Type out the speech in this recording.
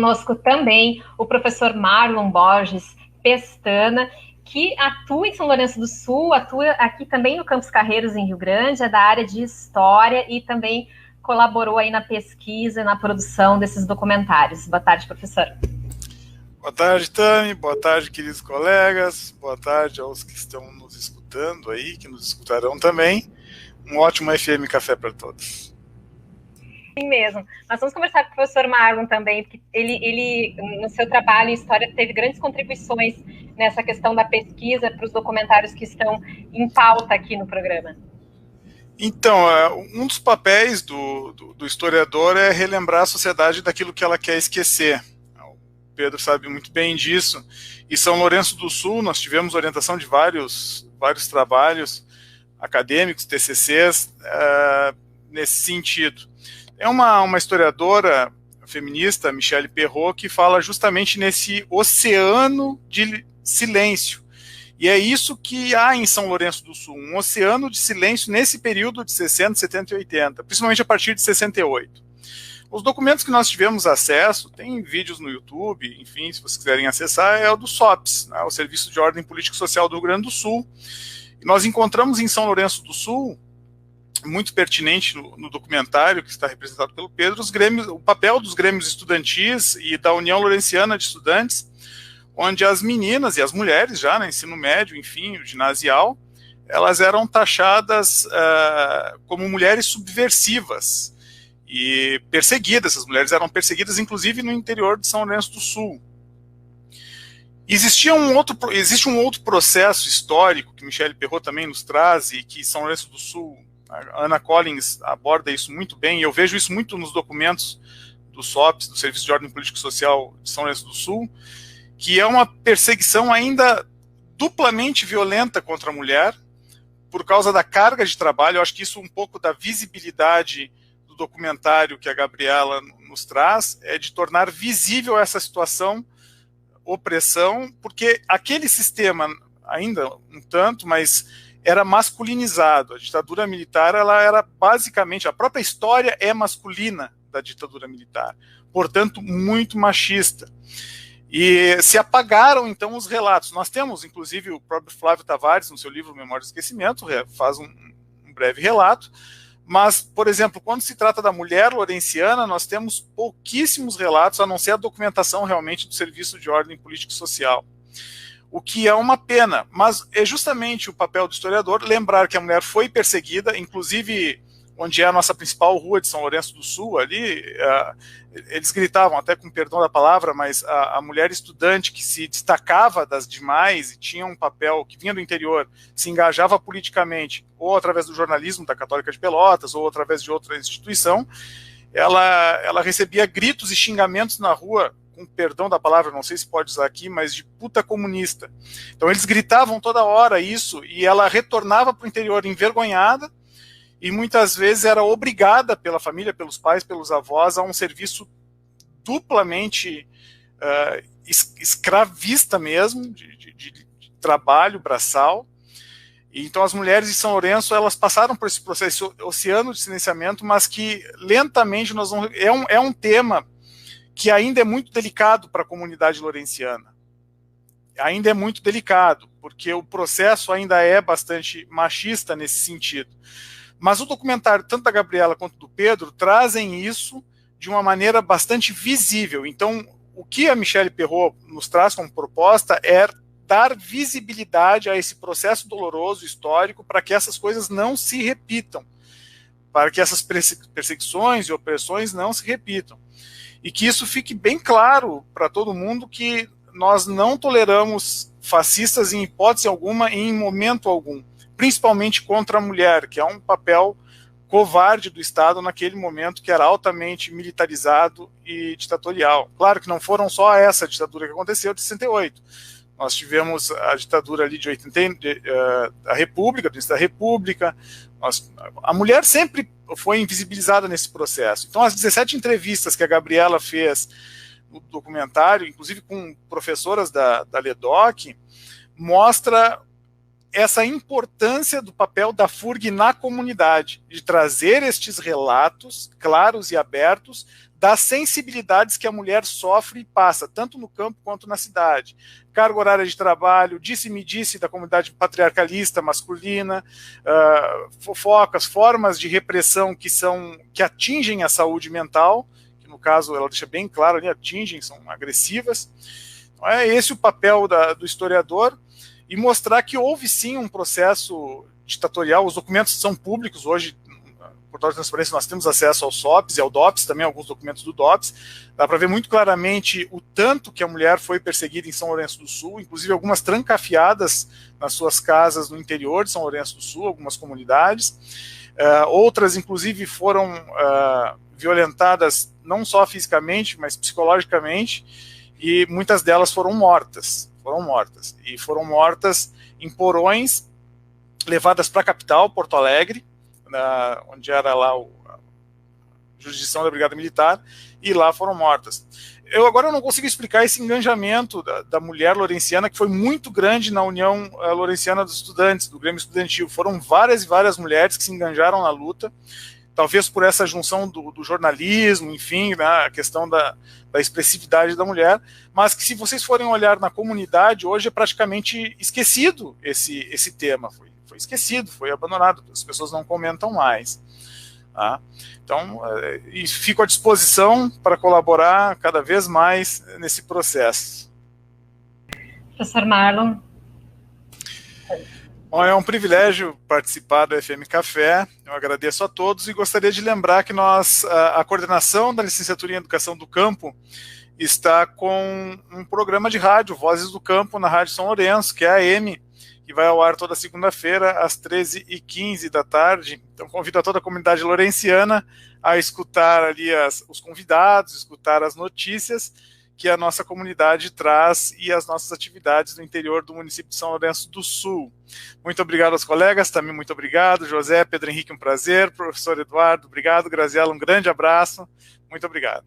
conosco também o professor Marlon Borges Pestana, que atua em São Lourenço do Sul, atua aqui também no Campos Carreiros, em Rio Grande, é da área de História e também colaborou aí na pesquisa, na produção desses documentários. Boa tarde, professor. Boa tarde, Tami. Boa tarde, queridos colegas. Boa tarde aos que estão nos escutando aí, que nos escutarão também. Um ótimo FM Café para todos. Sim mesmo. Nós vamos conversar com o professor Marlon também, porque ele no seu trabalho em História, teve grandes contribuições nessa questão da pesquisa para os documentários que estão em pauta aqui no programa. Então, um dos papéis do historiador é relembrar a sociedade daquilo que ela quer esquecer. O Pedro sabe muito bem disso. E São Lourenço do Sul, nós tivemos orientação de vários trabalhos acadêmicos, TCCs, nesse sentido. É uma historiadora feminista, Michelle Perrot, que fala justamente nesse oceano de silêncio. E é isso que há em São Lourenço do Sul, um oceano de silêncio nesse período de 60, 70 e 80, principalmente a partir de 68. Os documentos que nós tivemos acesso, tem vídeos no YouTube, enfim, se vocês quiserem acessar, é o do SOPS, né, o Serviço de Ordem Político e Social do Rio Grande do Sul. E nós encontramos em São Lourenço do Sul, muito pertinente no documentário que está representado pelo Pedro, o papel dos grêmios estudantis e da União Lourenciana de Estudantes, onde as meninas e as mulheres já, no ensino médio, enfim, o ginasial, elas eram taxadas como mulheres subversivas e perseguidas. Essas mulheres eram perseguidas, inclusive, no interior de São Lourenço do Sul. Existe um outro processo histórico que Michelle Perrot também nos traz e que São Lourenço do Sul, a Ana Collins aborda isso muito bem, e eu vejo isso muito nos documentos do SOPS, do Serviço de Ordem Político e Social de São Lourenço do Sul, que é uma perseguição ainda duplamente violenta contra a mulher, por causa da carga de trabalho. Eu acho que isso um pouco da visibilidade do documentário que a Gabriela nos traz, é de tornar visível essa situação, opressão, porque aquele sistema, ainda um tanto, mas era masculinizado. A ditadura militar, ela era basicamente, a própria história é masculina da ditadura militar, portanto, muito machista. E se apagaram, então, os relatos. Nós temos, inclusive, o próprio Flávio Tavares, no seu livro Memória do Esquecimento, faz um breve relato, mas, por exemplo, quando se trata da mulher lourenciana, nós temos pouquíssimos relatos, a não ser a documentação realmente do Serviço de Ordem Política e Social. O que é uma pena, mas é justamente o papel do historiador lembrar que a mulher foi perseguida, inclusive onde é a nossa principal rua de São Lourenço do Sul, ali, eles gritavam, até com perdão da palavra, mas a mulher estudante que se destacava das demais e tinha um papel, que vinha do interior, se engajava politicamente, ou através do jornalismo da Católica de Pelotas, ou através de outra instituição, ela recebia gritos e xingamentos na rua, com perdão da palavra, não sei se pode usar aqui, mas de puta comunista. Então eles gritavam toda hora isso, e ela retornava para o interior envergonhada, e muitas vezes era obrigada pela família, pelos pais, pelos avós, a um serviço duplamente escravista mesmo, de trabalho braçal. E então as mulheres de São Lourenço, elas passaram por esse processo, esse oceano de silenciamento, mas que lentamente nós vamos... É um tema que ainda é muito delicado para a comunidade lourenciana. Ainda é muito delicado, porque o processo ainda é bastante machista nesse sentido. Mas o documentário, tanto da Gabriela quanto do Pedro, trazem isso de uma maneira bastante visível. Então, o que a Michelle Perrot nos traz como proposta é dar visibilidade a esse processo doloroso, histórico, para que essas coisas não se repitam, para que essas perseguições e opressões não se repitam. E que isso fique bem claro para todo mundo que nós não toleramos fascistas em hipótese alguma, em momento algum. Principalmente contra a mulher, que é um papel covarde do Estado naquele momento, que era altamente militarizado e ditatorial. Claro que não foram só essa ditadura que aconteceu de 68. Nós tivemos a ditadura ali de 80, a República, do início da República. A mulher sempre foi invisibilizada nesse processo. Então, as 17 entrevistas que a Gabriela fez no documentário, inclusive com professoras da LEDOC, mostra essa importância do papel da FURG na comunidade, de trazer estes relatos claros e abertos das sensibilidades que a mulher sofre e passa, tanto no campo quanto na cidade. Carga horária de trabalho, disse-me-disse da comunidade patriarcalista masculina, fofocas, formas de repressão que atingem a saúde mental, que no caso ela deixa bem claro ali, atingem, são agressivas. Então, é esse o papel do historiador, e mostrar que houve sim um processo ditatorial. Os documentos são públicos hoje. Portal de Transparência, nós temos acesso ao SOPS e ao DOPS, também alguns documentos do DOPS. Dá para ver muito claramente o tanto que a mulher foi perseguida em São Lourenço do Sul, inclusive algumas trancafiadas nas suas casas no interior de São Lourenço do Sul, algumas comunidades. Outras, inclusive, foram violentadas não só fisicamente, mas psicologicamente, e muitas delas foram mortas. E foram mortas em porões, levadas para a capital, Porto Alegre, onde era lá a jurisdição da Brigada Militar, e lá foram mortas. Eu agora não consigo explicar esse engajamento da mulher lourenciana, que foi muito grande na União Lourenciana dos Estudantes, do Grêmio Estudantil. Foram várias e várias mulheres que se engajaram na luta, talvez por essa junção do jornalismo, enfim, né, a questão da expressividade da mulher, mas que, se vocês forem olhar na comunidade, hoje é praticamente esquecido esse tema. Foi esquecido, foi abandonado, as pessoas não comentam mais. Tá? Então, fico à disposição para colaborar cada vez mais nesse processo. Professor Marlon. Bom, é um privilégio participar do FM Café, eu agradeço a todos e gostaria de lembrar que a coordenação da licenciatura em Educação do Campo está com um programa de rádio, Vozes do Campo, na Rádio São Lourenço, que é a AM, que vai ao ar toda segunda-feira, às 13h15 da tarde. Então, convido a toda a comunidade lourenciana a escutar ali os convidados, escutar as notícias que a nossa comunidade traz e as nossas atividades no interior do município de São Lourenço do Sul. Muito obrigado aos colegas, também muito obrigado. José, Pedro Henrique, um prazer. Professor Eduardo, obrigado. Graziela, um grande abraço. Muito obrigado.